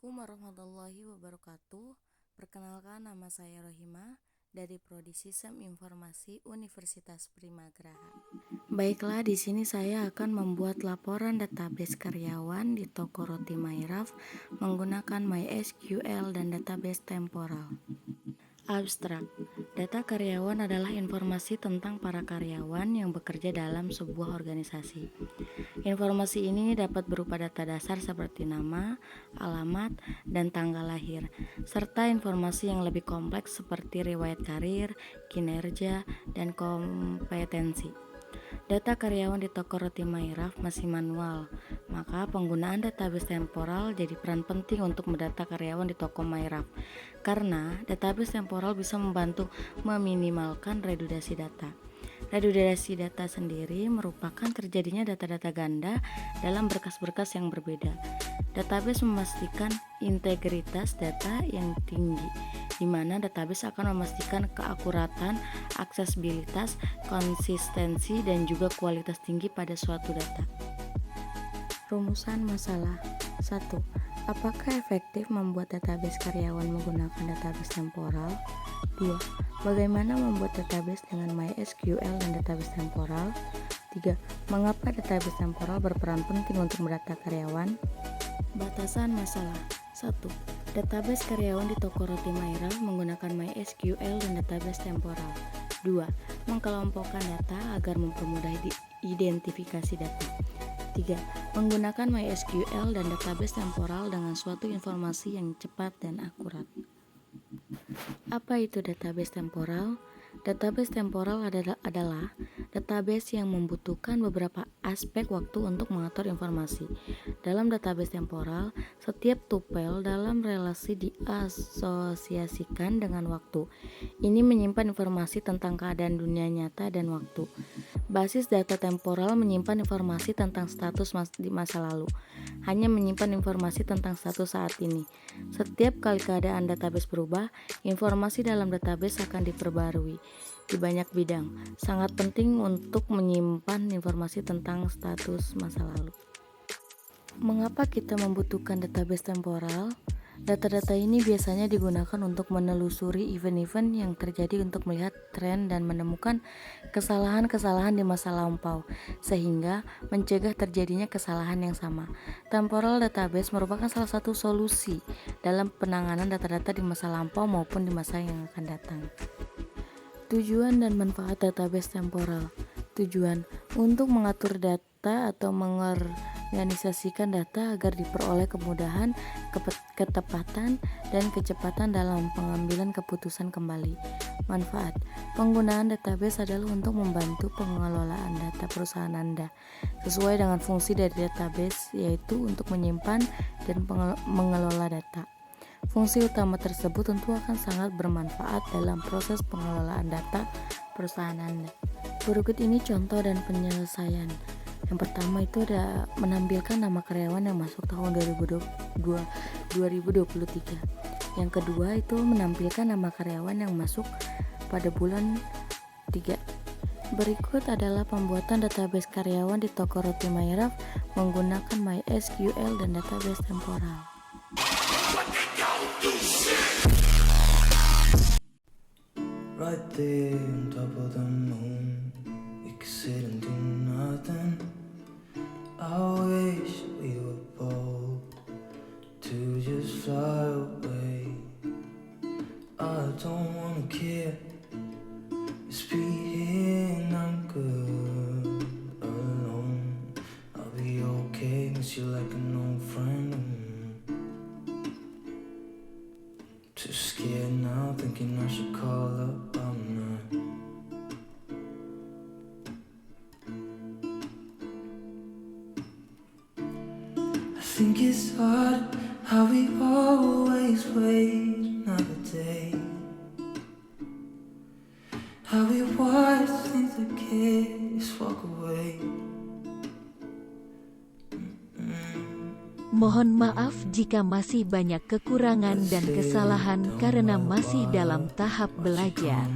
Assalamualaikum warahmatullahi wabarakatuh. Perkenalkan, nama saya Rohima dari Prodi Sistem Informasi Universitas Primagraha. Baiklah, di sini saya akan membuat laporan database karyawan di toko roti Mairaf menggunakan MySQL dan database temporal. Abstrak. Data karyawan adalah informasi tentang para karyawan yang bekerja dalam sebuah organisasi. Informasi ini dapat berupa data dasar seperti nama, alamat, dan tanggal lahir, serta informasi yang lebih kompleks seperti riwayat karir, kinerja, dan kompetensi. Data karyawan di toko roti Mairaf masih manual, maka penggunaan database temporal jadi peran penting untuk mendata karyawan di toko Mairaf, karena database temporal bisa membantu meminimalkan redundasi data. Redundasi data sendiri merupakan terjadinya data-data ganda dalam berkas-berkas yang berbeda. Database memastikan integritas data yang tinggi, di mana database akan memastikan keakuratan, aksesibilitas, konsistensi, dan juga kualitas tinggi pada suatu data. Rumusan masalah 1. Apakah efektif membuat database karyawan menggunakan database temporal? 2. Bagaimana membuat database dengan MySQL dan database temporal? 3. Mengapa database temporal berperan penting untuk mendata karyawan? Batasan masalah 1. Database karyawan di toko roti Mairaf menggunakan MySQL dan database temporal. 2. Mengkelompokkan data agar mempermudah identifikasi data. 3. Menggunakan MySQL dan database temporal dengan suatu informasi yang cepat dan akurat. Apa itu database temporal? Database temporal adalah database yang membutuhkan beberapa aspek waktu untuk mengatur informasi. Dalam database temporal, setiap tupel dalam relasi diasosiasikan dengan waktu. Ini menyimpan informasi tentang keadaan dunia nyata dan waktu. Basis data temporal menyimpan informasi tentang status di masa lalu, hanya menyimpan informasi tentang status saat ini. Setiap kali keadaan database berubah, informasi dalam database akan diperbarui di banyak bidang. Sangat penting untuk menyimpan informasi tentang status masa lalu. Mengapa kita membutuhkan database temporal? Data-data ini biasanya digunakan untuk menelusuri event-event yang terjadi untuk melihat tren dan menemukan kesalahan-kesalahan di masa lampau, sehingga mencegah terjadinya kesalahan yang sama. Temporal database merupakan salah satu solusi dalam penanganan data-data di masa lampau maupun di masa yang akan datang. Tujuan dan manfaat database temporal. Tujuan untuk mengatur data atau mengorganisasikan data agar diperoleh kemudahan, ketepatan, dan kecepatan dalam pengambilan keputusan kembali. Manfaat. Penggunaan database adalah untuk membantu pengelolaan data perusahaan Anda sesuai dengan fungsi dari database, yaitu untuk menyimpan dan mengelola data. Fungsi utama tersebut tentu akan sangat bermanfaat dalam proses pengelolaan data perusahaan Anda. Berikut ini contoh dan penyelesaian. Yang pertama itu ada menampilkan nama karyawan yang masuk tahun 2023. Yang kedua itu menampilkan nama karyawan yang masuk pada bulan 3. Berikut adalah pembuatan database karyawan di toko roti Mairaf menggunakan MySQL dan database temporal. Right there on top of the moon, we could sit and do nothing. I wish we were bold to just fly away. I don't wanna care, just be here and I'm good alone. I'll be okay, miss you like an old friend. Too scared now, thinking I should call up all night. I think it's hard how we always wait another day, how we watch things that just walk away. Mohon maaf jika masih banyak kekurangan dan kesalahan karena masih dalam tahap belajar.